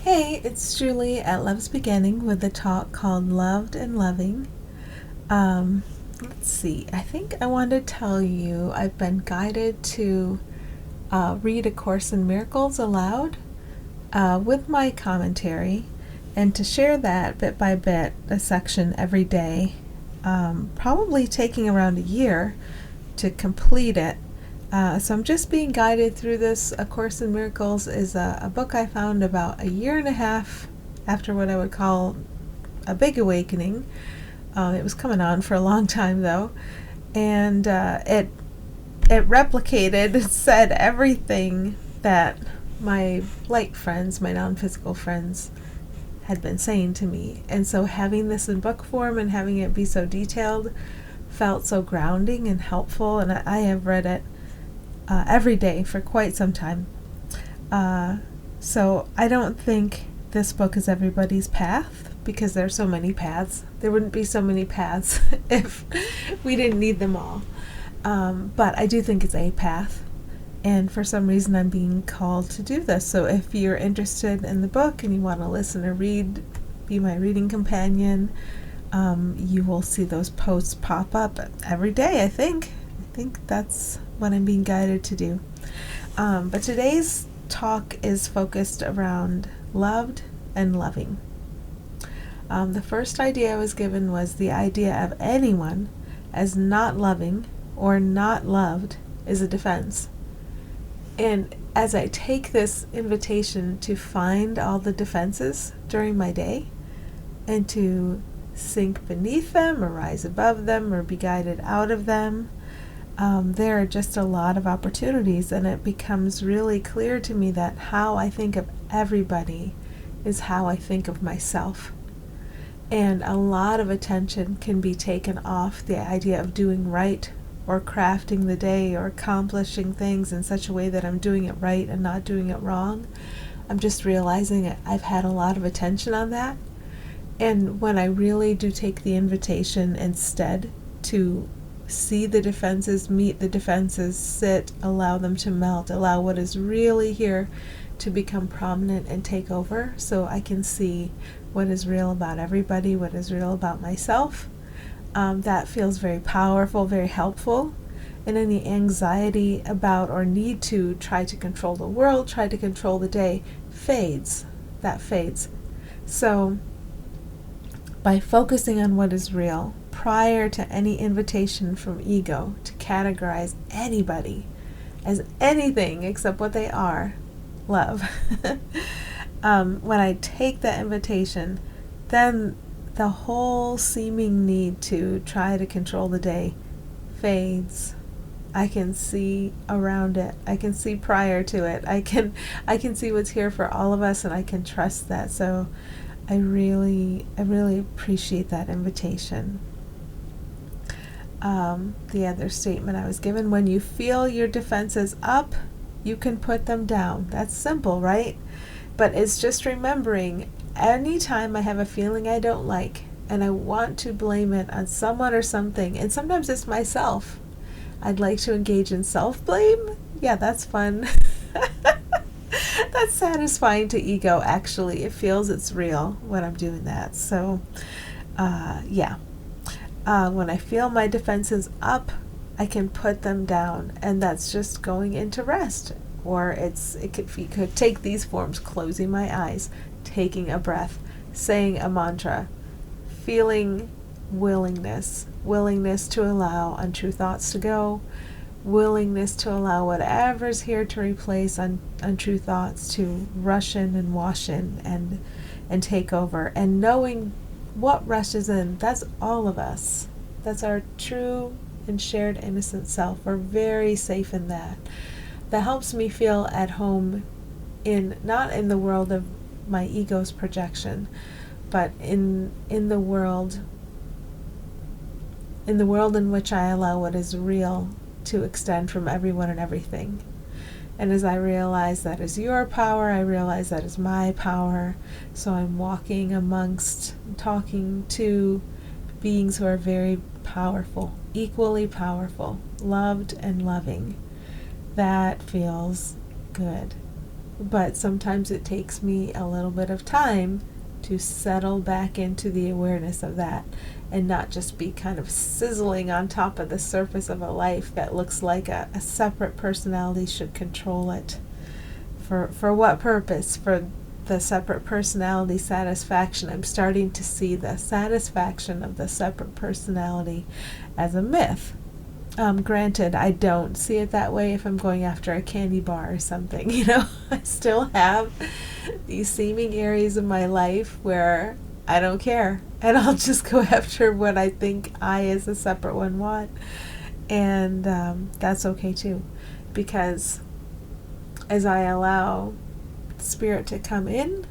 Hey, it's Julie at Love's Beginning with a talk called Loved and Loving. Um, let's see, I think I want to tell you I've been guided to read A Course in Miracles aloud with my commentary and to share that bit by bit, a section every day, probably taking around a year to complete it. So I'm just being guided through this. A Course in Miracles is a book I found about a year and a half after what I would call a big awakening. It was coming on for a long time though, and it replicated, it said everything that my light friends, my non-physical friends, had been saying to me. And so having this in book form and having it be so detailed felt so grounding and helpful, and I have read it every day for quite some time. So I don't think this book is everybody's path because there's so many paths. There wouldn't be so many paths if we didn't need them all. But I do think it's a path, and for some reason I'm being called to do this. So if you're interested in the book and you want to listen or read, be my reading companion, you will see those posts pop up every day, I think. I think that's what I'm being guided to do. But today's talk is focused around loved and loving. The first idea I was given was the idea of anyone as not loving or not loved is a defense. And as I take this invitation to find all the defenses during my day and to sink beneath them or rise above them or be guided out of them, there are just a lot of opportunities, and it becomes really clear to me that how I think of everybody is how I think of myself. And a lot of attention can be taken off the idea of doing right or crafting the day or accomplishing things in such a way that I'm doing it right and not doing it wrong. I'm just realizing I've had a lot of attention on that. And when I really do take the invitation instead to see the defenses, meet the defenses, sit, allow them to melt, allow what is really here to become prominent and take over, so I can see what is real about everybody, what is real about myself. That feels very powerful, very helpful. And any anxiety about or need to try to control the world, try to control the day, fades. That fades. So by focusing on what is real, prior to any invitation from ego to categorize anybody as anything except what they are, love. When I take that invitation, then the whole seeming need to try to control the day fades. I can see around it. I can see prior to it. I can see what's here for all of us, and I can trust that. So I really appreciate that invitation. The other statement I was given: when you feel your defenses up, you can put them down. That's simple, right? But it's just remembering anytime I have a feeling I don't like and I want to blame it on someone or something, and sometimes it's myself. I'd like to engage in self-blame. Yeah, that's fun. That's satisfying to ego, actually. It feels it's real when I'm doing that. So, when I feel my defenses up, I can put them down, and that's just going into rest. Or you could take these forms: closing my eyes, taking a breath, saying a mantra, feeling willingness to allow untrue thoughts to go, willingness to allow whatever's here to replace untrue thoughts to rush in and wash in and take over, and knowing what rushes in. That's all of us. That's our true and shared innocent self. We're very safe in that. That helps me feel at home not in the world of my ego's projection, but in the world in which I allow what is real to extend from everyone and everything. And as I realize that is your power, I realize that is my power. So I'm walking amongst, talking to beings who are very powerful, equally powerful, loved and loving. That feels good. but sometimes it takes me a little bit of time to settle back into the awareness of that and not just be kind of sizzling on top of the surface of a life that looks like a separate personality should control it. For what purpose? For the separate personality satisfaction. I'm starting to see the satisfaction of the separate personality as a myth. Granted, I don't see it that way if I'm going after a candy bar or something. I still have these seeming areas of my life where I don't care, and I'll just go after what I think I as a separate one want, and that's okay too, because as I allow spirit to come in,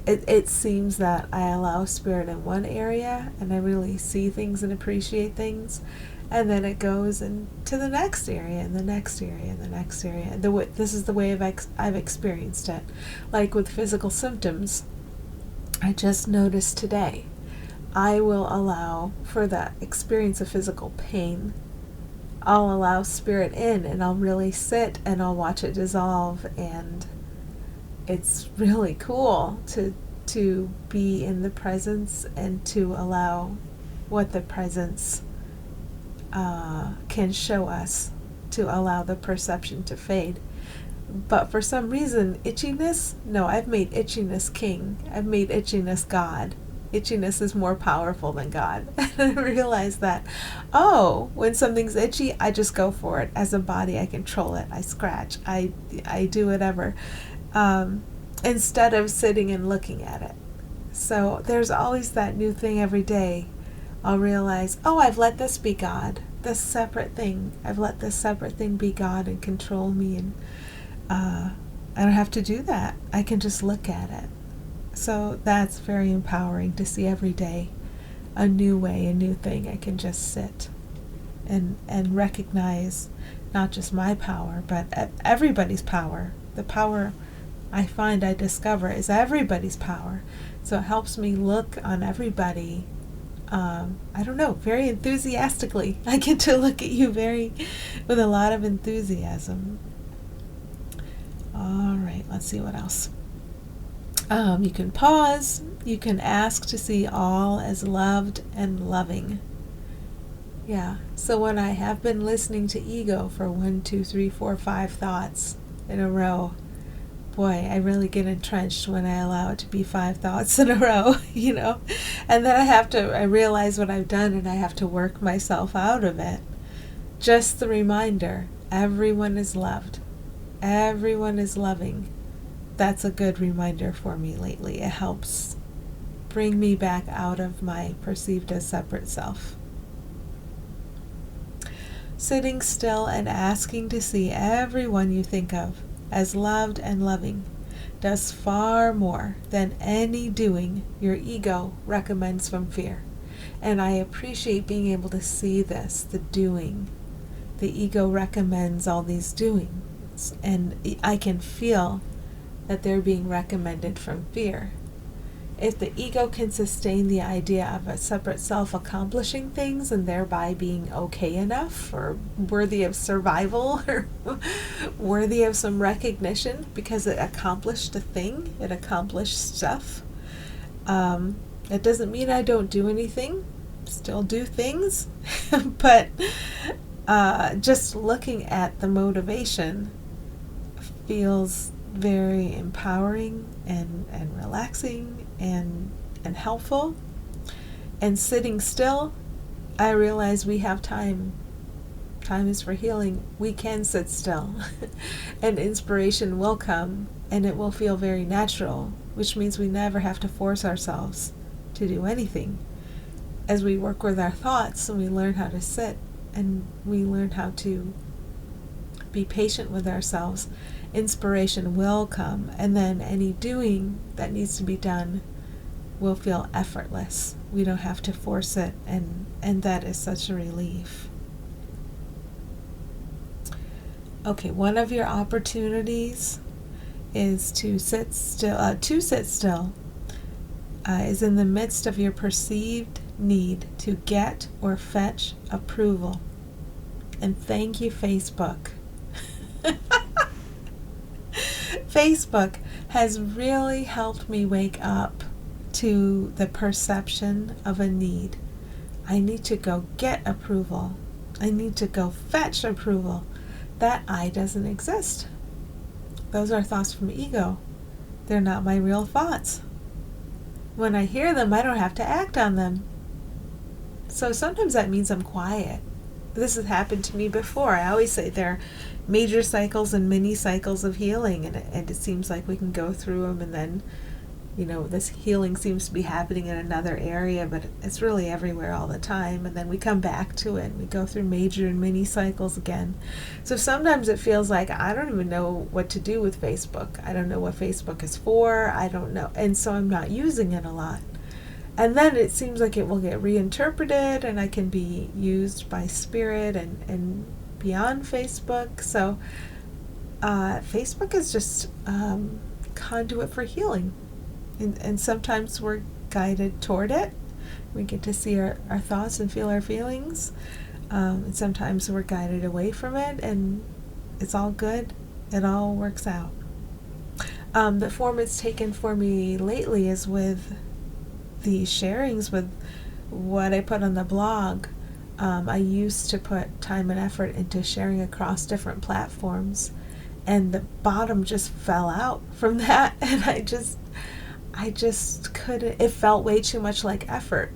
it seems that I allow spirit in one area and I really see things and appreciate things, and then it goes into the next area and the next area and the next area. This is the way I've experienced it. Like with physical symptoms, I just noticed today, I will allow for the experience of physical pain, I'll allow spirit in and I'll really sit and I'll watch it dissolve, and it's really cool to be in the presence and to allow what the presence can show us, to allow the perception to fade. But for some reason, itchiness, no, I've made itchiness king. I've made itchiness God. Itchiness is more powerful than God. And I realized that, when something's itchy, I just go for it. As a body, I control it. I scratch. I do whatever. Instead of sitting and looking at it. So there's always that new thing every day. I'll realize, I've let this be God. This separate thing. I've let this separate thing be God and control me. And I don't have to do that. I can just look at it. So that's very empowering to see every day a new way, a new thing. I can just sit and recognize not just my power, but everybody's power. The power I find I discover is everybody's power. So it helps me look on everybody, very enthusiastically. I get to look at you with a lot of enthusiasm. All right, let's see what else. You can pause. You can ask to see all as loved and loving. Yeah, so when I have been listening to ego for 1, 2, 3, 4, 5 thoughts in a row, boy, I really get entrenched when I allow it to be 5 thoughts in a row, and then I realize what I've done and I have to work myself out of it. Just the reminder, everyone is loved. Everyone is loving. That's a good reminder for me lately. It helps bring me back out of my perceived as separate self. Sitting still and asking to see everyone you think of as loved and loving does far more than any doing your ego recommends from fear. And I appreciate being able to see this, the doing. The ego recommends all these doings, and I can feel that they're being recommended from fear. If the ego can sustain the idea of a separate self accomplishing things and thereby being okay enough or worthy of survival or worthy of some recognition because it accomplished a thing, it accomplished stuff, it doesn't mean I don't do anything, still do things, but just looking at the motivation feels very empowering and relaxing and helpful. And sitting still, I realize we have time. Time is for healing. We can sit still and inspiration will come and it will feel very natural, which means we never have to force ourselves to do anything. As we work with our thoughts and we learn how to sit and we learn how to be patient with ourselves, inspiration will come, and then any doing that needs to be done will feel effortless. We don't have to force it, and that is such a relief. Okay, one of your opportunities is to sit still. Is in the midst of your perceived need to get or fetch approval. And thank you, Facebook. Facebook has really helped me wake up to the perception of a need. I need to go get approval. I need to go fetch approval. That I doesn't exist. Those are thoughts from ego. They're not my real thoughts. When I hear them, I don't have to act on them. So sometimes that means I'm quiet. This has happened to me before. I always say there are major cycles and mini cycles of healing, and it seems like we can go through them, and then, this healing seems to be happening in another area, but it's really everywhere all the time, and then we come back to it, and we go through major and mini cycles again. So sometimes it feels like I don't even know what to do with Facebook. I don't know what Facebook is for. I don't know, and so I'm not using it a lot. And then it seems like it will get reinterpreted, and I can be used by spirit and beyond Facebook. So Facebook is just conduit for healing. And sometimes we're guided toward it. We get to see our thoughts and feel our feelings. And sometimes we're guided away from it, and it's all good. It all works out. The form it's taken for me lately is with the sharings, with what I put on the blog. I used to put time and effort into sharing across different platforms, and the bottom just fell out from that, and I just couldn't. It felt way too much like effort,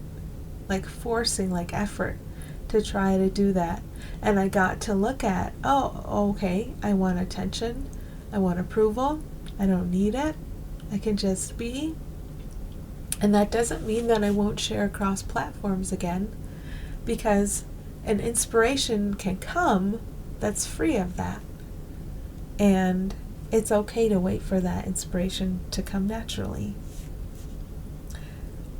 like forcing, like effort to try to do that. And I got to look at, oh, okay, I want attention, I want approval, I don't need it, I can just be. And that doesn't mean that I won't share across platforms again, because an inspiration can come that's free of that. And it's okay to wait for that inspiration to come naturally.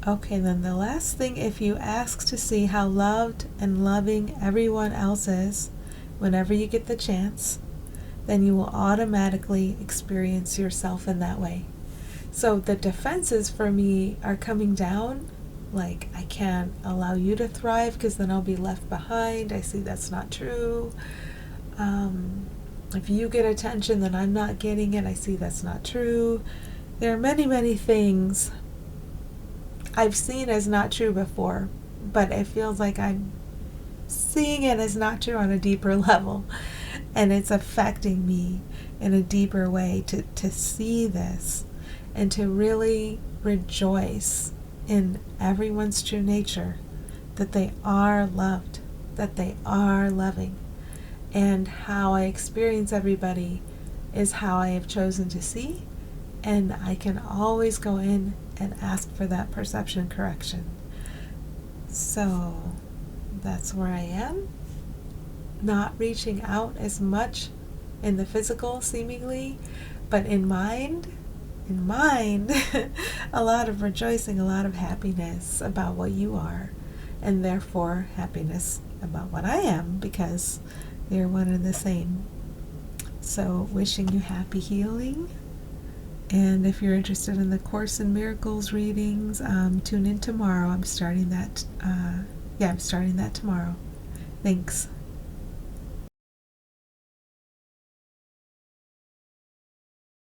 Okay, then the last thing, if you ask to see how loved and loving everyone else is whenever you get the chance, then you will automatically experience yourself in that way. So the defenses for me are coming down, like I can't allow you to thrive because then I'll be left behind. I see that's not true. If you get attention, then I'm not getting it. I see that's not true. There are many, many things I've seen as not true before, but it feels like I'm seeing it as not true on a deeper level, and it's affecting me in a deeper way to see this and to really rejoice in everyone's true nature, that they are loved, that they are loving. And how I experience everybody is how I have chosen to see, and I can always go in and ask for that perception correction. So that's where I am, not reaching out as much in the physical seemingly, but in mind, a lot of rejoicing, a lot of happiness about what you are, and therefore happiness about what I am, because they're one and the same. So wishing you happy healing. And if you're interested in the Course in Miracles readings, tune in tomorrow. I'm starting that tomorrow. Thanks.